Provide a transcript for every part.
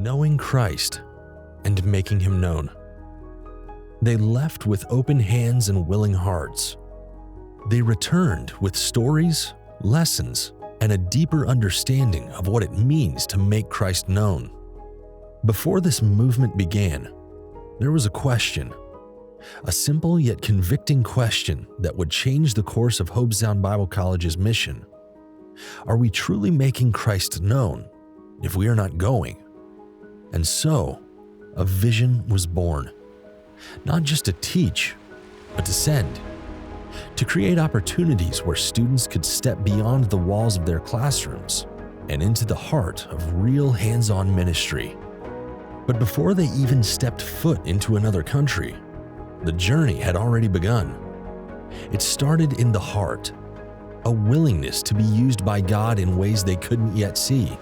knowing Christ and making Him known. They left with open hands and willing hearts. They returned with stories, lessons, and a deeper understanding of what it means to make Christ known. Before this movement began, there was a question, a simple yet convicting question that would change the course of Hobe Sound Bible College's mission. Are we truly making Christ known if we are not going? And so, a vision was born, not just to teach, but to send, to create opportunities where students could step beyond the walls of their classrooms and into the heart of real hands-on ministry. But before they even stepped foot into another country, the journey had already begun. It started in the heart, a willingness to be used by God in ways they couldn't yet see.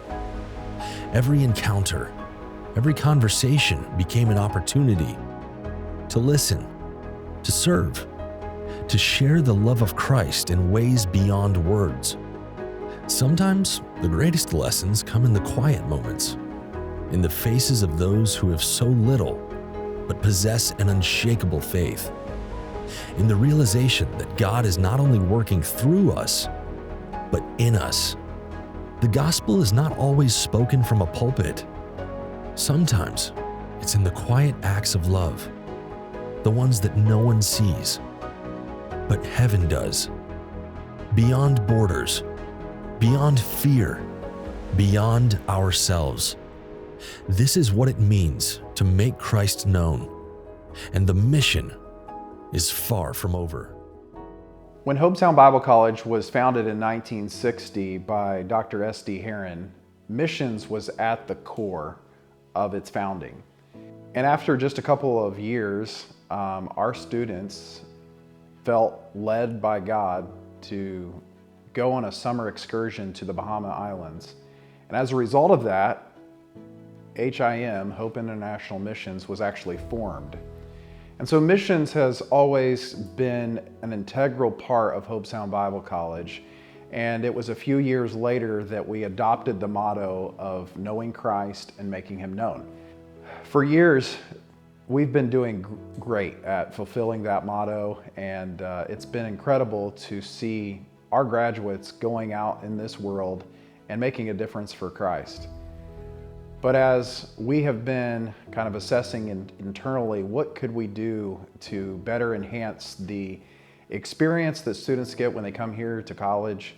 Every encounter, every conversation became an opportunity to listen, to serve, to share the love of Christ in ways beyond words. Sometimes the greatest lessons come in the quiet moments, in the faces of those who have so little but possess an unshakable faith, in the realization that God is not only working through us, but in us. The gospel is not always spoken from a pulpit. Sometimes it's in the quiet acts of love, the ones that no one sees, but heaven does. Beyond borders, beyond fear, beyond ourselves. This is what it means to make Christ known, and the mission is far from over. When Hobe Sound Bible College was founded in 1960 by Dr. S.D. Heron, missions was at the core of its founding. And after just a couple of years, our students felt led by God to go on a summer excursion to the Bahama Islands. And as a result of that, HIM, Hope International Missions, was actually formed. And so missions has always been an integral part of Hobe Sound Bible College. And it was a few years later that we adopted the motto of knowing Christ and making Him known. For years, we've been doing great at fulfilling that motto, and it's been incredible to see our graduates going out in this world and making a difference for Christ. But as we have been kind of assessing internally, what could we do to better enhance the experience that students get when they come here to college,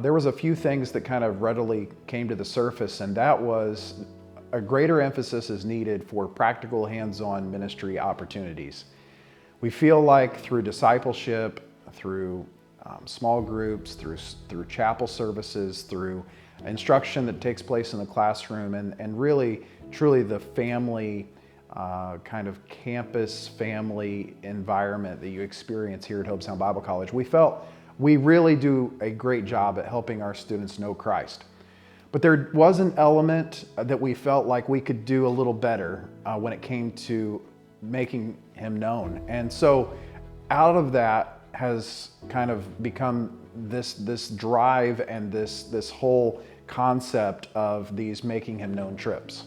there was a few things that kind of readily came to the surface, and that was a greater emphasis is needed for practical hands-on ministry opportunities. We feel like through discipleship, through small groups, through chapel services, through instruction that takes place in the classroom, and really, truly the family, kind of campus family environment that you experience here at Hobe Sound Bible College, we felt we really do a great job at helping our students know Christ. But there was an element that we felt like we could do a little better when it came to making Him known. And so out of that has kind of become this drive and this whole concept of these making Him known trips.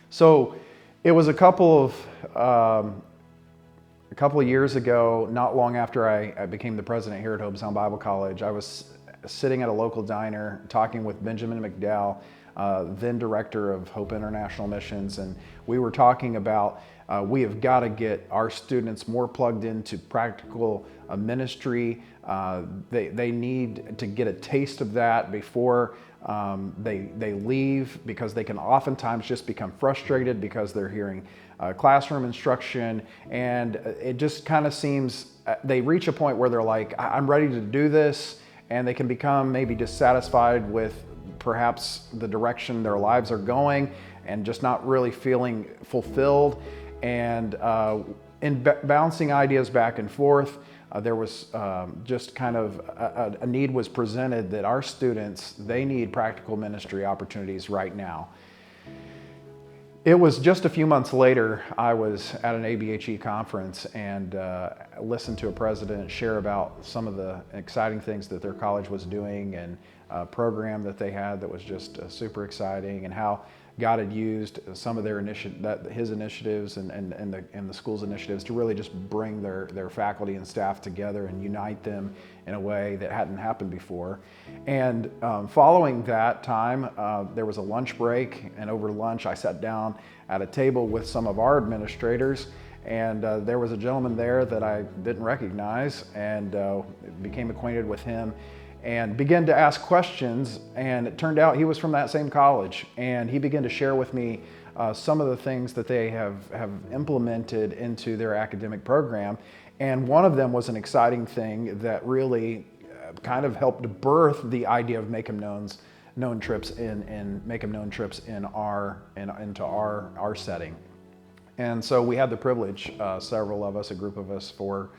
So it was a couple of years ago, not long after I became the president here at Hobe Sound Bible College, I was sitting at a local diner talking with Benjamin McDowell, then director of Hope International Missions, and we were talking about we have got to get our students more plugged into practical ministry. They need to get a taste of that before they leave, because they can oftentimes just become frustrated because they're hearing classroom instruction, and it just kind of seems they reach a point where they're like, I'm ready to do this, and they can become maybe dissatisfied with perhaps the direction their lives are going and just not really feeling fulfilled. And in bouncing ideas back and forth, there was just kind of a need was presented that our students, they need practical ministry opportunities right now. It was just a few months later, I was at an ABHE conference and listened to a president share about some of the exciting things that their college was doing, and program that they had that was just super exciting, and how God had used some of their his initiatives and the school's initiatives to really just bring their faculty and staff together and unite them in a way that hadn't happened before. And following that time, there was a lunch break, and over lunch I sat down at a table with some of our administrators, and there was a gentleman there that I didn't recognize, and became acquainted with him and began to ask questions, and it turned out he was from that same college, and he began to share with me some of the things that they have implemented into their academic program. And one of them was an exciting thing that really kind of helped birth the idea of Make 'em Known trips into our setting. And so we had the privilege, several of us, a group of us, four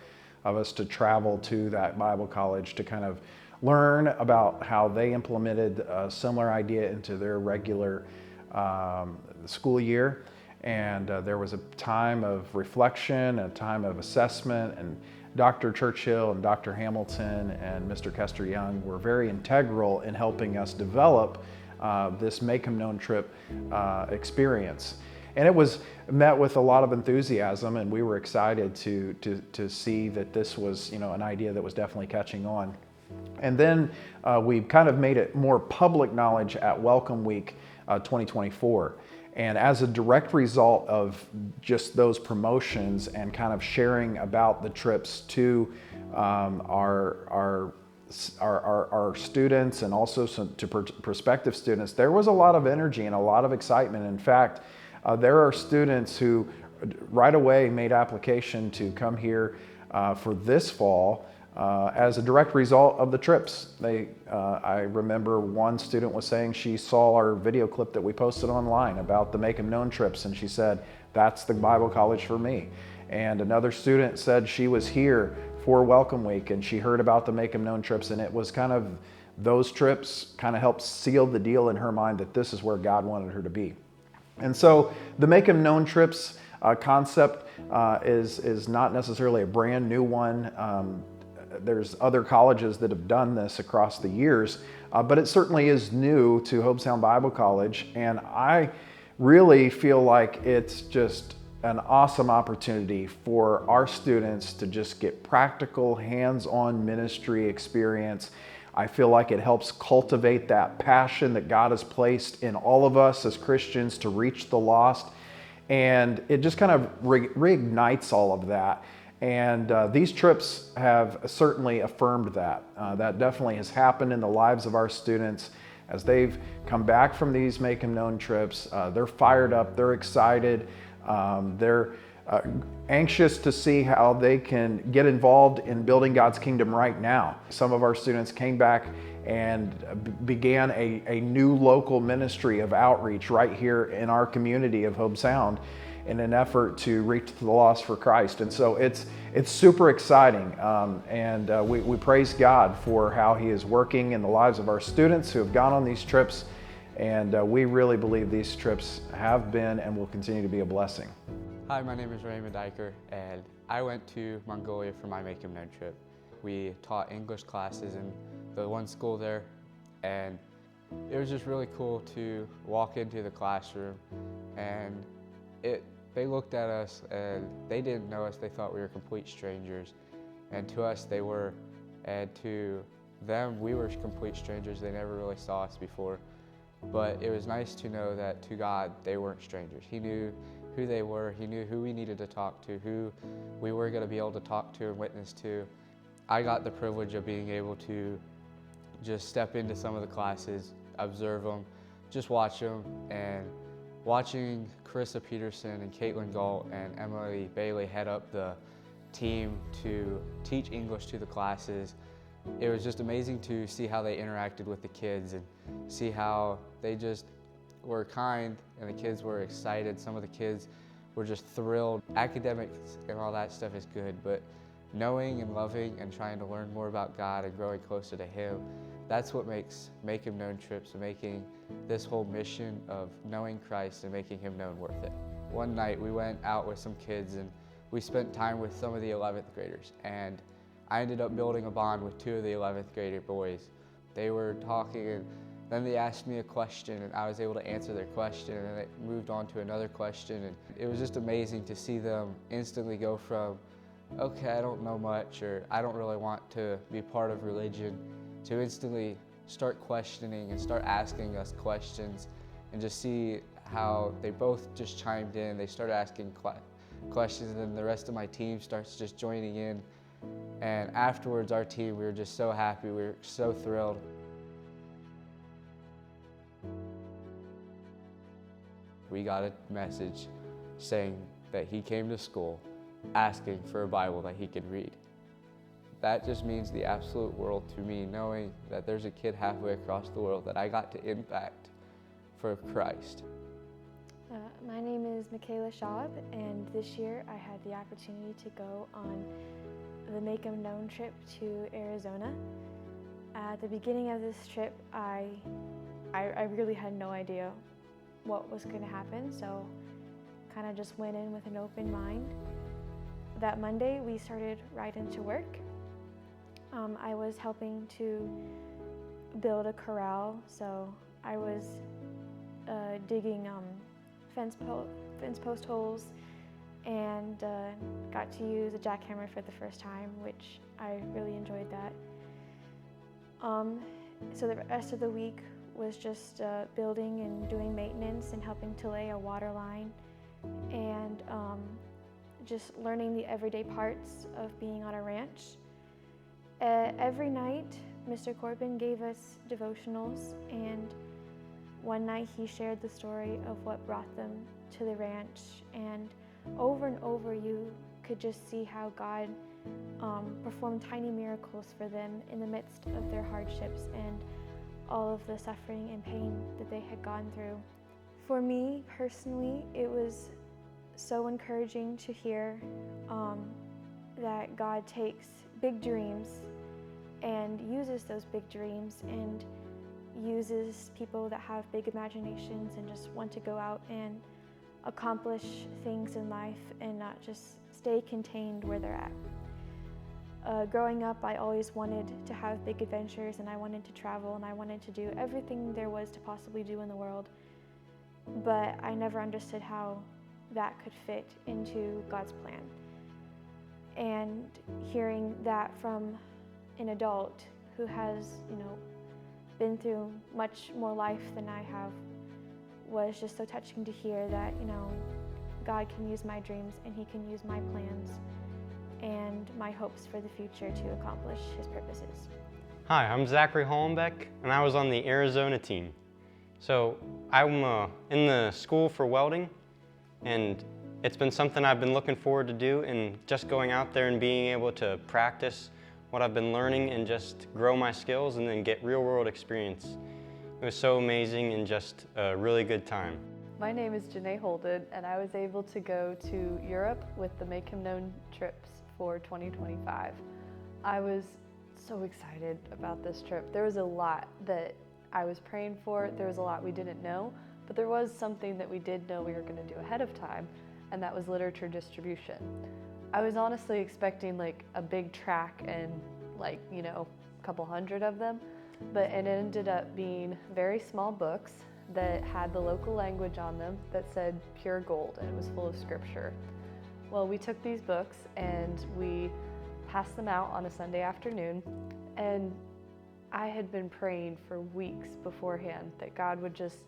of us, to travel to that Bible college to kind of learn about how they implemented a similar idea into their regular school year. And there was a time of reflection, a time of assessment, and Dr. Churchill and Dr. Hamilton and Mr. Kester Young were very integral in helping us develop this Make 'em Known trip experience. And it was met with a lot of enthusiasm, and we were excited to see that this was, an idea that was definitely catching on. And then we kind of made it more public knowledge at Welcome Week 2024. And as a direct result of just those promotions and kind of sharing about the trips to our students and also to prospective students, there was a lot of energy and a lot of excitement. In fact, there are students who right away made application to come here for this fall as a direct result of the trips. I remember one student was saying she saw our video clip that we posted online about the Make 'em Known trips, and she said, "That's the Bible college for me." And another student said she was here for Welcome Week and she heard about the Make 'em Known trips, and it was kind of those trips kind of helped seal the deal in her mind that this is where God wanted her to be. And so the Make 'em Known trips concept is not necessarily a brand new one. There's other colleges that have done this across the years, but it certainly is new to Hobe Sound Bible College. And I really feel like it's just an awesome opportunity for our students to just get practical, hands-on ministry experience. I feel like it helps cultivate that passion that God has placed in all of us as Christians to reach the lost. And it just kind of reignites all of that. And these trips have certainly affirmed that. That definitely has happened in the lives of our students as they've come back from these Make 'em Known trips. They're fired up, they're excited, they're anxious to see how they can get involved in building God's kingdom right now. Some of our students came back and began a new local ministry of outreach right here in our community of Hobe Sound, in an effort to reach the lost for Christ. And so it's super exciting. We praise God for how He is working in the lives of our students who have gone on these trips. And we really believe these trips have been and will continue to be a blessing. Hi, my name is Raymond Diker, and I went to Mongolia for my Make 'em Known trip. We taught English classes in the one school there, and it was just really cool to walk into the classroom, and they looked at us and they didn't know us. They thought we were complete strangers, and to us they were, and to them we were complete strangers. They never really saw us before, but it was nice to know that to God they weren't strangers. He knew who they were. He knew who we needed to talk to, who we were going to be able to talk to and witness to. I got the privilege of being able to just step into some of the classes, observe them, just watch them, and watching Carissa Peterson and Caitlin Galt and Emily Bailey head up the team to teach English to the classes. It was just amazing to see how they interacted with the kids and see how they just were kind and the kids were excited. Some of the kids were just thrilled. Academics and all that stuff is good, but knowing and loving and trying to learn more about God and growing closer to Him, that's what makes Make 'em Known trips and making this whole mission of knowing Christ and making Him known worth it. One night we went out with some kids and we spent time with some of the 11th graders, and I ended up building a bond with two of the 11th grader boys. They were talking, and then they asked me a question, and I was able to answer their question, and it moved on to another question. And it was just amazing to see them instantly go from, okay, I don't know much, or I don't really want to be part of religion, to instantly start questioning and start asking us questions, and just see how they both just chimed in. They started asking questions, and then the rest of my team starts just joining in. And afterwards, our team, we were just so happy, we were so thrilled. We got a message saying that he came to school asking for a Bible that he could read. That just means the absolute world to me, knowing that there's a kid halfway across the world that I got to impact for Christ. My name is Michaela Schaub, and this year I had the opportunity to go on the Make 'em Known trip to Arizona. At the beginning of this trip, I really had no idea what was going to happen, so kind of just went in with an open mind. That Monday, we started right into work. I was helping to build a corral, so I was digging fence post holes, and got to use a jackhammer for the first time, which I really enjoyed that. So the rest of the week was just building and doing maintenance and helping to lay a water line, and just learning the everyday parts of being on a ranch. Every night, Mr. Corbin gave us devotionals, and one night he shared the story of what brought them to the ranch, and over you could just see how God performed tiny miracles for them in the midst of their hardships and all of the suffering and pain that they had gone through. For me personally, it was so encouraging to hear that God takes big dreams and uses those big dreams and uses people that have big imaginations and just want to go out and accomplish things in life and not just stay contained where they're at. Growing up, I always wanted to have big adventures, and I wanted to travel, and I wanted to do everything there was to possibly do in the world, but I never understood how that could fit into God's plan. And hearing that from an adult who has, been through much more life than I have was just so touching to hear that, God can use my dreams and He can use my plans and my hopes for the future to accomplish His purposes. Hi, I'm Zachary Hollenbeck, and I was on the Arizona team. So I'm in the school for welding, and it's been something I've been looking forward to do, and just going out there and being able to practice what I've been learning and just grow my skills and then get real-world experience. It was so amazing and just a really good time. My name is Janae Holden, and I was able to go to Europe with the Make 'em Known trips for 2025. I was so excited about this trip. There was a lot that I was praying for. There was a lot we didn't know, but there was something that we did know we were going to do ahead of time, and that was literature distribution. I was honestly expecting like a big track and a couple hundred of them, but it ended up being very small books that had the local language on them that said pure gold, and it was full of scripture. Well, we took these books and we passed them out on a Sunday afternoon, and I had been praying for weeks beforehand that God would just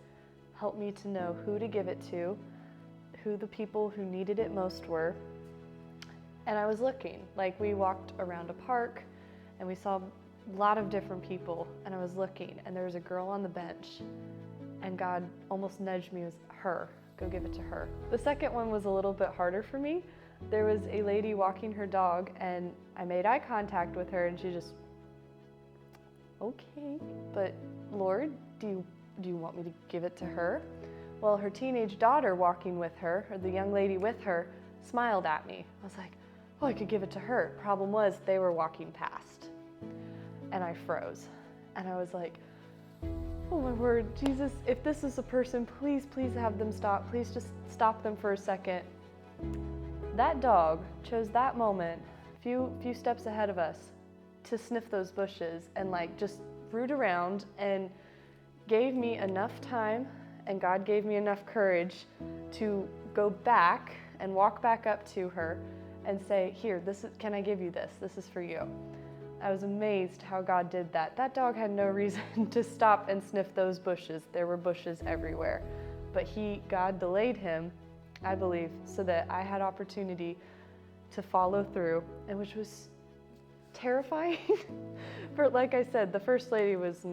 help me to know who to give it to, who the people who needed it most were. And I was looking, we walked around a park and we saw a lot of different people, and I was looking, and there was a girl on the bench, and God almost nudged me as her, go give it to her. The second one was a little bit harder for me. There was a lady walking her dog, and I made eye contact with her, and she just, okay, but Lord, do you want me to give it to her? Well, her teenage daughter walking with her, or the young lady with her, smiled at me. I was like, oh, I could give it to her. Problem was, they were walking past, and I froze. And I was like, oh my word, Jesus, if this is a person, please have them stop. Please just stop them for a second. That dog chose that moment, few steps ahead of us, to sniff those bushes and just root around and gave me enough time, and God gave me enough courage to go back and walk back up to her and say, here, can I give you this? This is for you. I was amazed how God did that. That dog had no reason to stop and sniff those bushes. There were bushes everywhere. But God delayed him, I believe, so that I had opportunity to follow through, and which was terrifying. But like I said, the first lady was,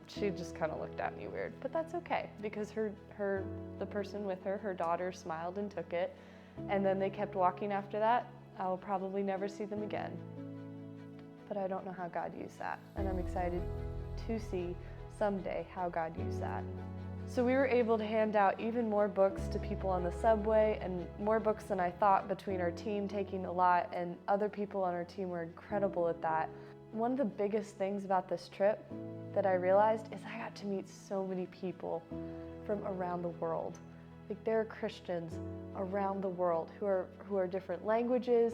she just kind of looked at me weird. But that's okay, because the person with her daughter smiled and took it. And then they kept walking after that. I'll probably never see them again. But I don't know how God used that. And I'm excited to see someday how God used that. So we were able to hand out even more books to people on the subway, and more books than I thought, between our team taking a lot, and other people on our team were incredible at that. One of the biggest things about this trip that I realized is I got to meet so many people from around the world. Like, there are Christians around the world who are different languages,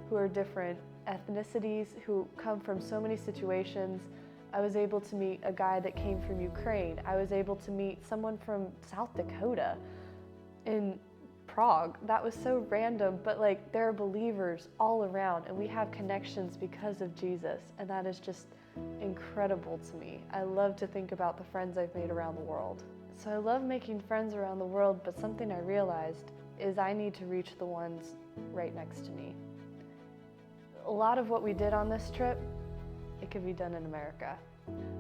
who are different ethnicities, who come from so many situations. I was able to meet a guy that came from Ukraine. I was able to meet someone from South Dakota in Prague. That was so random, but like, there are believers all around, and we have connections because of Jesus, and that is just incredible to me. I love to think about the friends I've made around the world. So I love making friends around the world, but something I realized is I need to reach the ones right next to me. A lot of what we did on this trip, it could be done in America.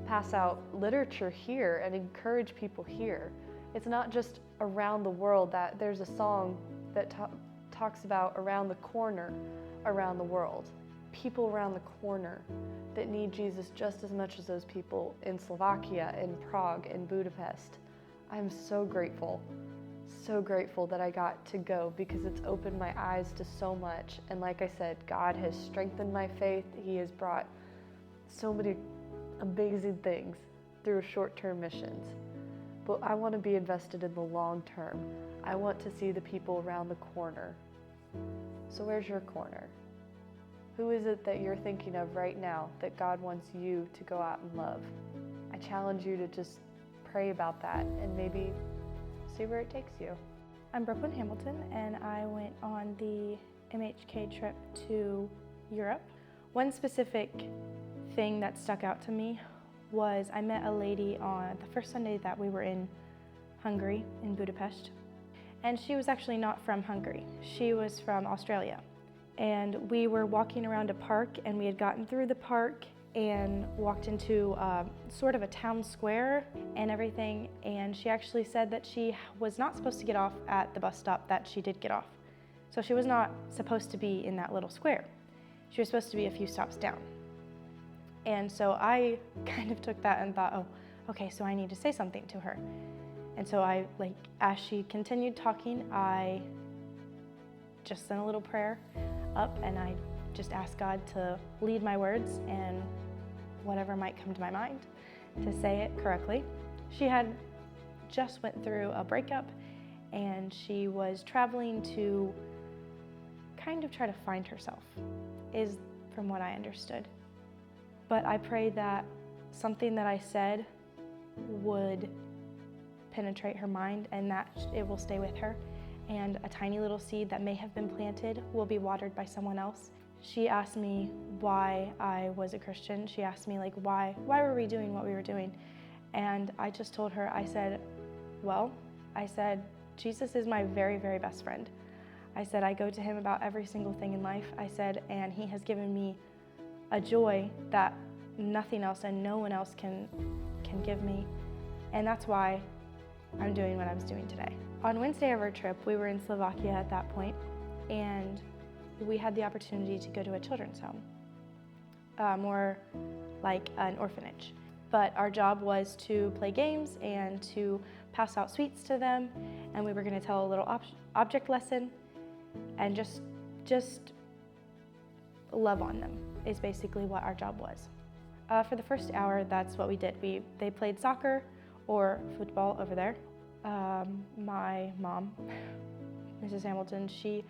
Pass out literature here and encourage people here. It's not just around the world. That there's a song that talks about around the corner around the world. People around the corner that need Jesus just as much as those people in Slovakia, in Prague, in Budapest. I'm so grateful that I got to go, because it's opened my eyes to so much. And like I said, God has strengthened my faith. He has brought so many amazing things through short-term missions. But I want to be invested in the long term. I want to see the people around the corner. So where's your corner? Who is it that you're thinking of right now that God wants you to go out and love? I challenge you to just pray about that and maybe see where it takes you. I'm Brooklyn Hamilton, and I went on the MHK trip to Europe. One specific thing that stuck out to me was I met a lady on the first Sunday that we were in Hungary, in Budapest. And she was actually not from Hungary. She was from Australia. And we were walking around a park, and we had gotten through the park and walked into sort of a town square and everything. And she actually said that she was not supposed to get off at the bus stop that she did get off. So she was not supposed to be in that little square. She was supposed to be a few stops down. And so I kind of took that and thought, oh, okay, so I need to say something to her. And so as she continued talking, I just sent a little prayer up, and I just asked God to lead my words and whatever might come to my mind to say it correctly. She had just went through a breakup, and she was traveling to kind of try to find herself, is from what I understood. But I prayed that something that I said would penetrate her mind and that it will stay with her, and a tiny little seed that may have been planted will be watered by someone else. She asked me why I was a Christian. She asked me why were we doing what we were doing? And I just told her, I said, Jesus is my very, very best friend. I said, I go to him about every single thing in life. I said, and he has given me a joy that nothing else and no one else can give me. And that's why I'm doing what I was doing today. On Wednesday of our trip, we were in Slovakia at that point, and we had the opportunity to go to a children's home, more like an orphanage. But our job was to play games and to pass out sweets to them, and we were going to tell a little object lesson and just love on them is basically what our job was. For the first hour, that's what we did. They played soccer or football over there. My mom, Mrs. Hamilton, she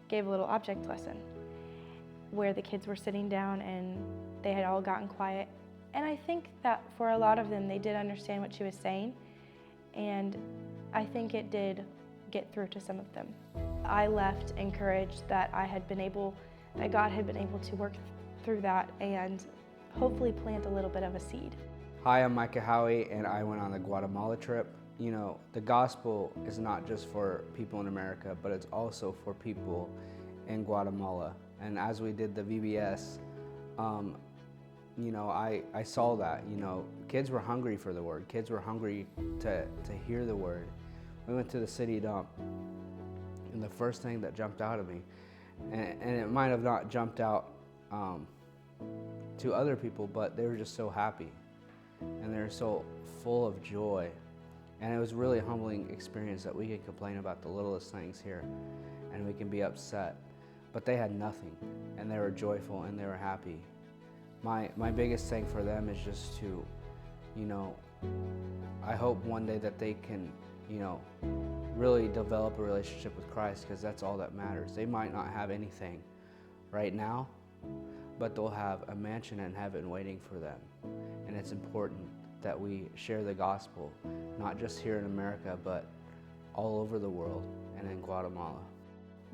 gave a little object lesson where the kids were sitting down and they had all gotten quiet, And I think that for a lot of them, they did understand what she was saying, and I think it did get through to some of them. I left encouraged that God had been able to work through that and hopefully plant a little bit of a seed. Hi, I'm Micah Howie, and I went on the Guatemala trip. You know, the gospel is not just for people in America, but it's also for people in Guatemala. And as we did the VBS, you know, I saw that, you know, kids were hungry for the word. Kids were hungry to hear the word. We went to the city dump, and the first thing that jumped out at me, and it might have not jumped out to other people, but they were just so happy, and they were so full of joy. And it was really a humbling experience that we can complain about the littlest things here, and we can be upset, but they had nothing, and they were joyful, and they were happy. My biggest thing for them is just to, you know, I hope one day that they can, you know, really develop a relationship with Christ, because that's all that matters. They might not have anything right now, but they'll have a mansion in heaven waiting for them. And it's important that we share the gospel, not just here in America, but all over the world and in Guatemala.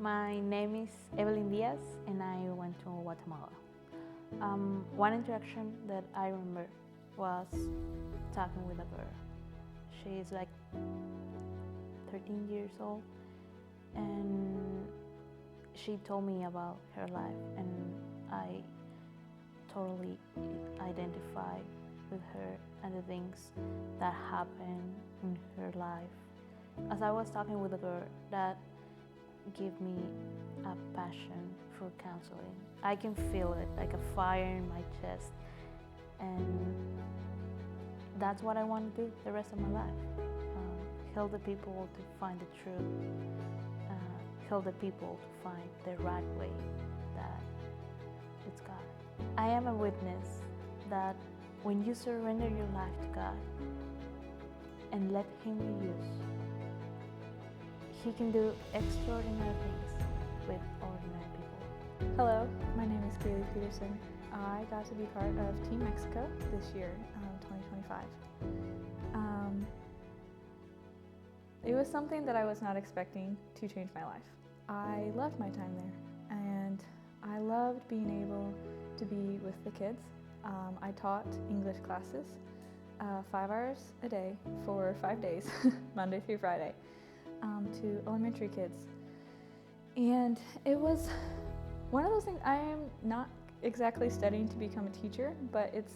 My name is Evelyn Diaz, and I went to Guatemala. One interaction that I remember was talking with a girl. She's like 13 years old, and she told me about her life, and I totally identify with her and the things that happened in her life. As I was talking with the girl, that gave me a passion for counseling. I can feel it, like a fire in my chest, and that's what I want to do the rest of my life. Help the people to find the truth, help the people to find the right way, that it's God. I am a witness that when you surrender your life to God and let Him be used, He can do extraordinary things with ordinary people. Hello, my name is Kaylee Peterson. I got to be part of Team Mexico this year, 2025. It was something that I was not expecting to change my life. I loved my time there, and I loved being able to be with the kids. I taught English classes 5 hours a day for 5 days, Monday through Friday, to elementary kids. And it was one of those things. I am not exactly studying to become a teacher, but it's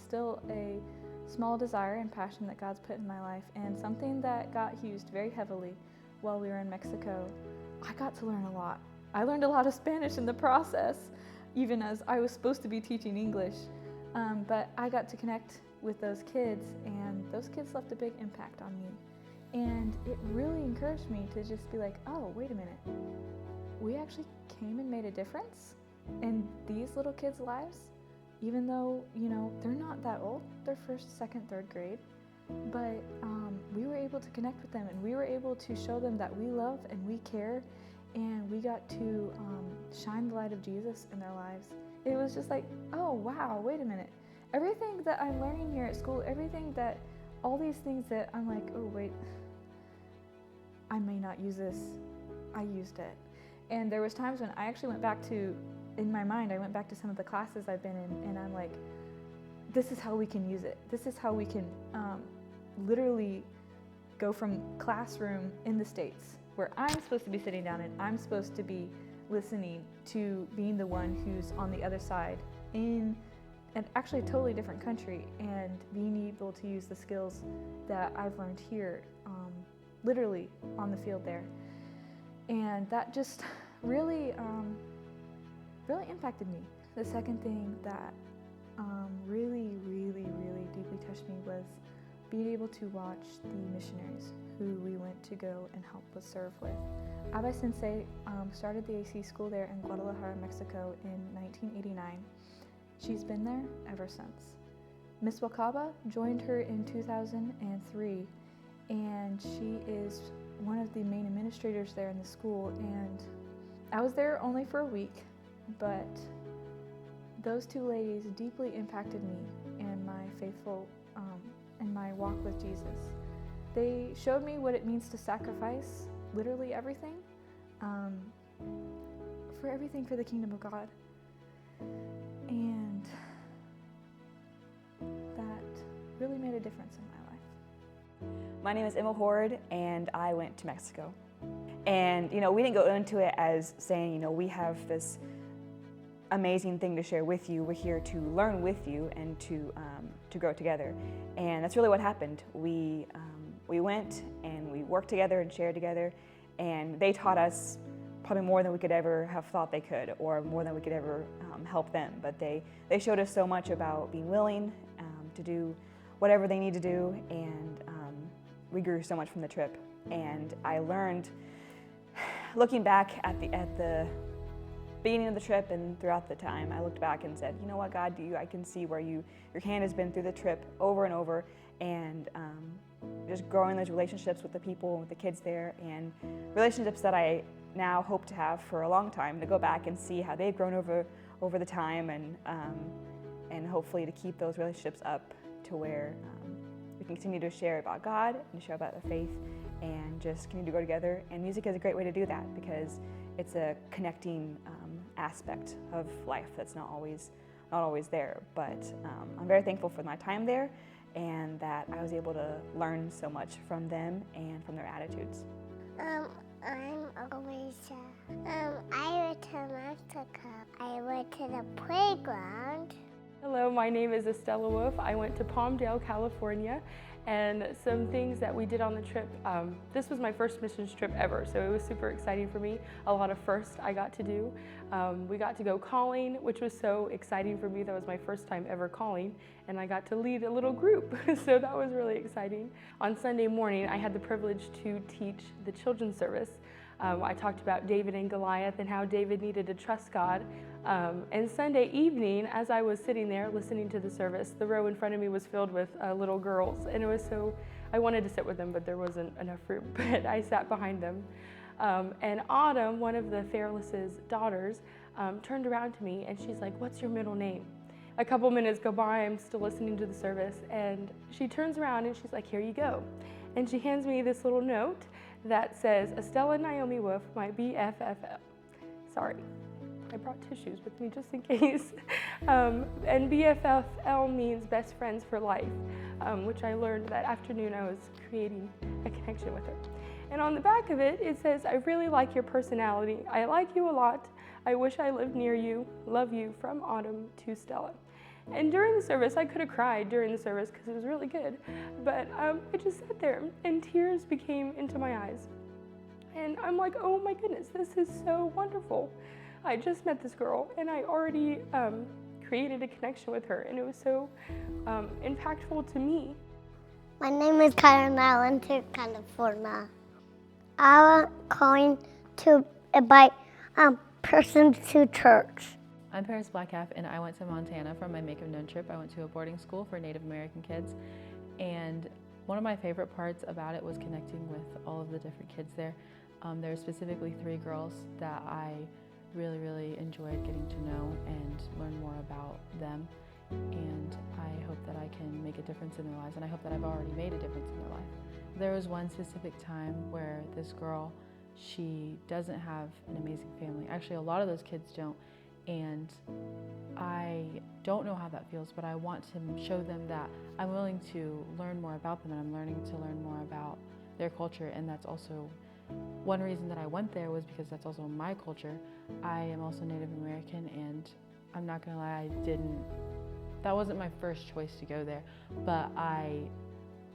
still a small desire and passion that God's put in my life, and something that got used very heavily while we were in Mexico. I got to learn a lot. I learned a lot of Spanish in the process, even as I was supposed to be teaching English. But I got to connect with those kids, and those kids left a big impact on me. And it really encouraged me to just be like, oh, wait a minute. We actually came and made a difference in these little kids' lives, even though, you know, they're not that old. They're first, second, third grade. But we were able to connect with them, and we were able to show them that we love and we care, and we got to shine the light of Jesus in their lives. It was just like, oh wow, wait a minute. Everything that I'm learning here at school, all these things that I'm like, oh wait, I may not use this, I used it. And there was times when I actually went back to, in my mind, I went back to some of the classes I've been in, and I'm like, this is how we can use it. This is how we can literally go from classroom in the States, where I'm supposed to be sitting down and I'm supposed to be listening, to being the one who's on the other side in an actually a totally different country, and being able to use the skills that I've learned here, literally on the field there. And that just really, really impacted me. The second thing that really deeply touched me was being able to watch the missionaries who we went to go and help us serve with. Abba Sensei started the AC school there in Guadalajara, Mexico in 1989. She's been there ever since. Miss Wakaba joined her in 2003, and she is one of the main administrators there in the school. And I was there only for a week, but those two ladies deeply impacted me, faithful in my walk with Jesus. They showed me what it means to sacrifice literally everything, for the kingdom of God. And that really made a difference in my life. My name is Emma Horde, and I went to Mexico. And we didn't go into it as saying, we have this amazing thing to share with you. We're here to learn with you and to grow together. And that's really what happened. We went and we worked together and shared together, and they taught us probably more than we could ever have thought they could, or more than we could ever help them. But they showed us so much about being willing to do whatever they need to do, and we grew so much from the trip. And I learned, looking back at the beginning of the trip and throughout the time, I looked back and said, you know what, God, I can see where your hand has been through the trip over and over, and just growing those relationships with the people, with the kids there, and relationships that I now hope to have for a long time, to go back and see how they've grown over the time, and hopefully to keep those relationships up to where we can continue to share about God and share about the faith and just continue to go together. And music is a great way to do that, because it's a connecting aspect of life that's not always there. But I'm very thankful for my time there, and that I was able to learn so much from them and from their attitudes. I'm Alicia. I went to Mexico. I went to the playground. Hello, my name is Estella Wolf. I went to Palmdale, California, and some things that we did on the trip. This was my first missions trip ever, so it was super exciting for me. A lot of firsts I got to do. We got to go calling, which was so exciting for me. That was my first time ever calling, and I got to lead a little group, so that was really exciting. On Sunday morning, I had the privilege to teach the children's service. I talked about David and Goliath and how David needed to trust God. And Sunday evening, as I was sitting there listening to the service, the row in front of me was filled with little girls, and it was so, I wanted to sit with them, but there wasn't enough room, but I sat behind them. And Autumn, one of the Fairless's daughters, turned around to me and she's like, "What's your middle name?" A couple minutes go by, I'm still listening to the service, and she turns around and she's like, "Here you go." And she hands me this little note that says, "Estella Naomi Wolf, my BFFL." Sorry, I brought tissues with me just in case. And BFFL means best friends for life, which I learned that afternoon I was creating a connection with her. And on the back of it, it says, "I really like your personality. I like you a lot. I wish I lived near you. Love you, from Autumn to Stella." And during the service, I could have cried during the service because it was really good, but I just sat there and tears became into my eyes. And I'm like, oh my goodness, this is so wonderful. I just met this girl and I already created a connection with her, and it was so impactful to me. My name is Karen. I went to California. I was going to invite persons to church. I'm Paris Blackcalf, and I went to Montana for my Make 'em Known trip. I went to a boarding school for Native American kids, and one of my favorite parts about it was connecting with all of the different kids there. There were specifically 3 girls that I really enjoyed getting to know and learn more about them, and I hope that I can make a difference in their lives, and I hope that I've already made a difference in their life. There was one specific time where this girl, she doesn't have an amazing family. Actually, a lot of those kids don't. And I don't know how that feels, but I want to show them that I'm willing to learn more about them, and I'm learning to learn more about their culture. And that's also one reason that I went there, was because that's also my culture. I am also Native American, and I'm not gonna lie, that wasn't my first choice to go there, but I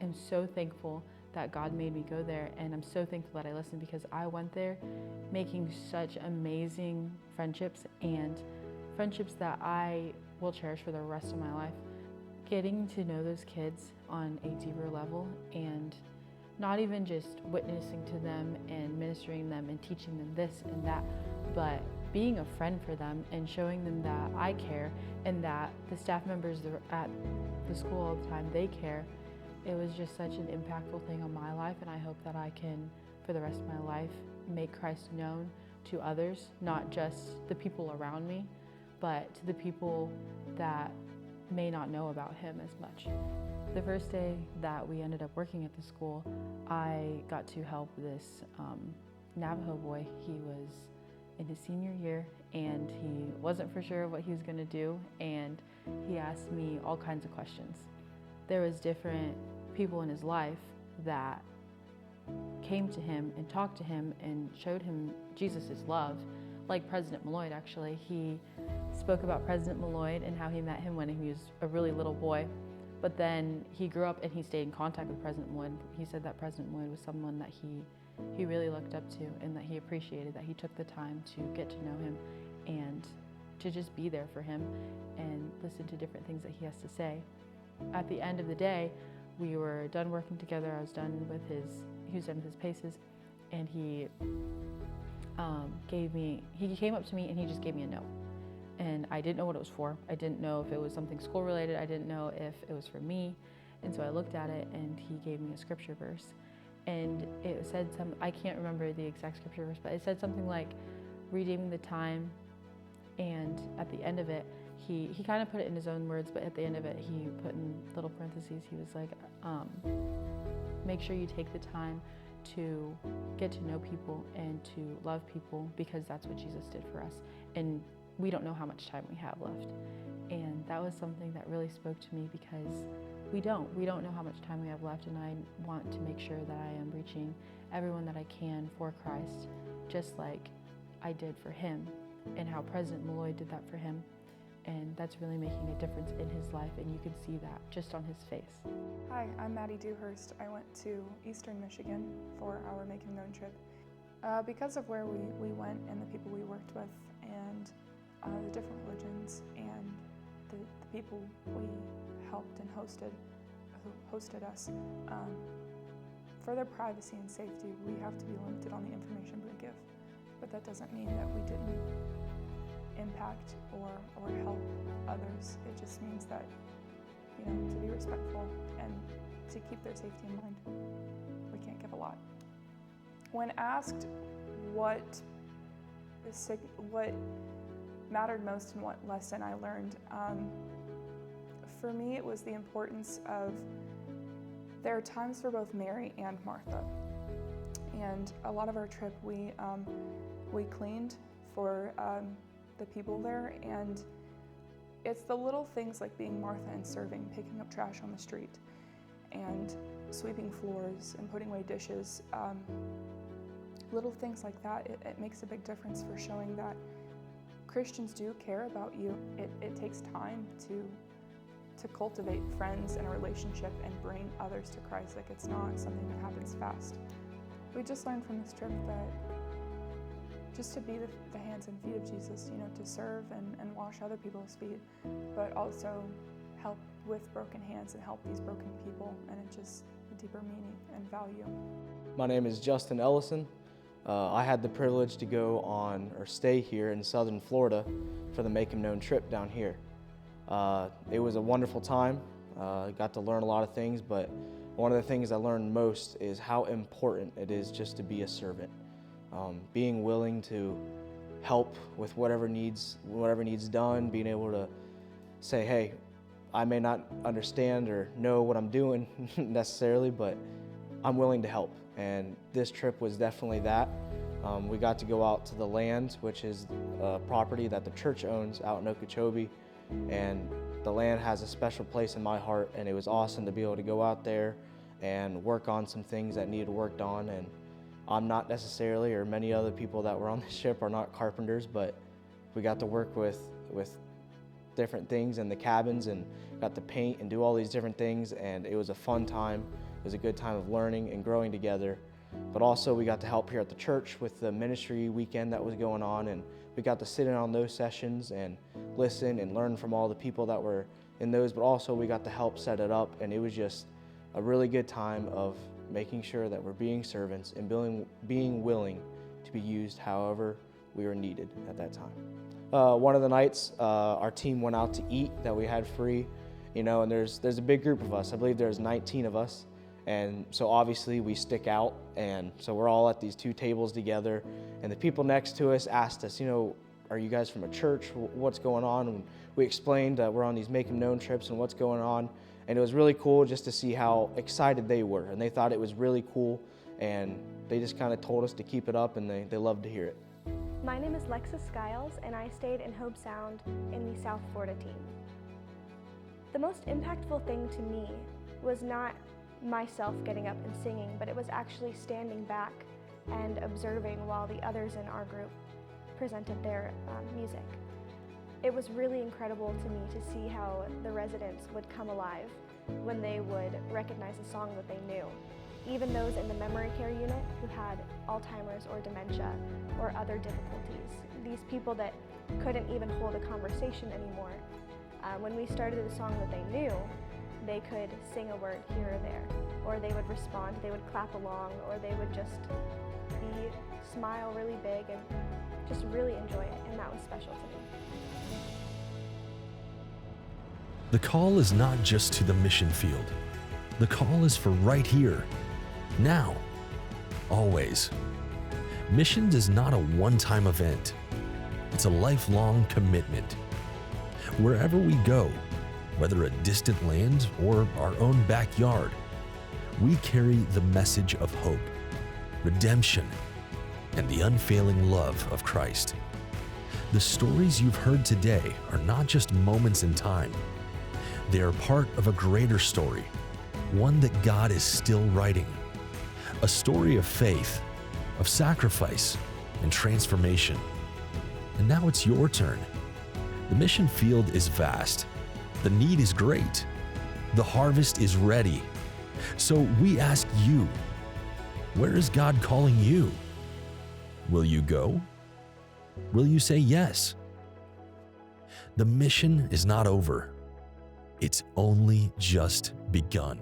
am so thankful that God made me go there, and I'm so thankful that I listened, because I went there making such amazing friendships, and friendships that I will cherish for the rest of my life. Getting to know those kids on a deeper level, and not even just witnessing to them and ministering them and teaching them this and that, but being a friend for them and showing them that I care, and that the staff members at the school all the time, they care. It was just such an impactful thing on my life, and I hope that I can, for the rest of my life, make Christ known to others, not just the people around me, but to the people that may not know about him as much. The first day that we ended up working at the school, I got to help this Navajo boy. He was in his senior year and he wasn't for sure what he was going to do, and he asked me all kinds of questions. There was different people in his life that came to him and talked to him and showed him Jesus' love, like President Malloyd actually. He spoke about President Malloyd and how he met him when he was a really little boy, but then he grew up and he stayed in contact with President Malloyd. He said that President Malloyd was someone that he really looked up to and that he appreciated, that he took the time to get to know him and to just be there for him and listen to different things that he has to say. At the end of the day, we were done working together. I was done with he was done with his paces, and he came up to me and he just gave me a note. And I didn't know what it was for. I didn't know if it was something school related. I didn't know if it was for me. And so I looked at it and he gave me a scripture verse. And it said I can't remember the exact scripture verse, but it said something like, redeeming the time. And at the end of it, he kind of put it in his own words, but at the end of it, he put in little parentheses, he was like, make sure you take the time to get to know people and to love people, because that's what Jesus did for us. And we don't know how much time we have left. And that was something that really spoke to me, because we don't know how much time we have left, and I want to make sure that I am reaching everyone that I can for Christ, just like I did for him, and how President Malloyd did that for him. And that's really making a difference in his life, and you can see that just on his face. Hi, I'm Maddie Dewhurst. I went to Eastern Michigan for our Make Him Known trip. Because of where we went and the people we worked with, and the different religions, and the people we helped and who hosted us, for their privacy and safety, we have to be limited on the information we give. But that doesn't mean that we didn't impact or help others. It just means that, to be respectful and to keep their safety in mind. We can't give a lot. When asked what mattered most and what lesson I learned, for me it was the importance of, there are times for both Mary and Martha. And a lot of our trip we cleaned for the people there, and it's the little things like being Martha and serving, picking up trash on the street, and sweeping floors and putting away dishes. Little things like that, it makes a big difference for showing that Christians do care about you. It takes time to cultivate friends and a relationship and bring others to Christ. Like, it's not something that happens fast. We just learned from this trip that just to be the hands and feet of Jesus, to serve and wash other people's feet, but also help with broken hands and help these broken people, and it's just a deeper meaning and value. My name is Justin Ellison. I had the privilege to go on or stay here in southern Florida for the Make Him Known trip down here. It was a wonderful time. I got to learn a lot of things, but one of the things I learned most is how important it is just to be a servant. Being willing to help with whatever needs done, being able to say, hey, I may not understand or know what I'm doing necessarily, but I'm willing to help. And this trip was definitely that. We got to go out to the land, which is a property that the church owns out in Okeechobee, and the land has a special place in my heart, and it was awesome to be able to go out there and work on some things that needed worked on. And I'm not necessarily, or many other people that were on the ship are not carpenters, but we got to work with different things in the cabins and got to paint and do all these different things, and it was a fun time. It was a good time of learning and growing together. But also we got to help here at the church with the ministry weekend that was going on, and we got to sit in on those sessions and listen and learn from all the people that were in those, but also we got to help set it up, and it was just a really good time of making sure that we're being servants and being willing to be used however we were needed at that time. One of the nights, our team went out to eat that we had free, and there's a big group of us. I believe there's 19 of us, and so obviously we stick out, and so we're all at these two tables together, and the people next to us asked us, are you guys from a church? What's going on? And we explained that we're on these Make 'em Known trips and what's going on. And it was really cool just to see how excited they were. And they thought it was really cool. And they just kind of told us to keep it up, and they loved to hear it. My name is Lexus Skiles, and I stayed in Hobe Sound in the South Florida team. The most impactful thing to me was not myself getting up and singing, but it was actually standing back and observing while the others in our group presented their music. It was really incredible to me to see how the residents would come alive when they would recognize a song that they knew. Even those in the memory care unit who had Alzheimer's or dementia or other difficulties. These people that couldn't even hold a conversation anymore. When we started a song that they knew, they could sing a word here or there, or they would respond, they would clap along, or they would just smile really big and just really enjoy it, and that was special to me. The call is not just to the mission field. The call is for right here, now, always. Missions is not a one-time event. It's a lifelong commitment. Wherever we go, whether a distant land or our own backyard, we carry the message of hope, redemption, and the unfailing love of Christ. The stories you've heard today are not just moments in time. They are part of a greater story, one that God is still writing. A story of faith, of sacrifice, and transformation. And now it's your turn. The mission field is vast. The need is great. The harvest is ready. So we ask you, where is God calling you? Will you go? Will you say yes? The mission is not over. It's only just begun.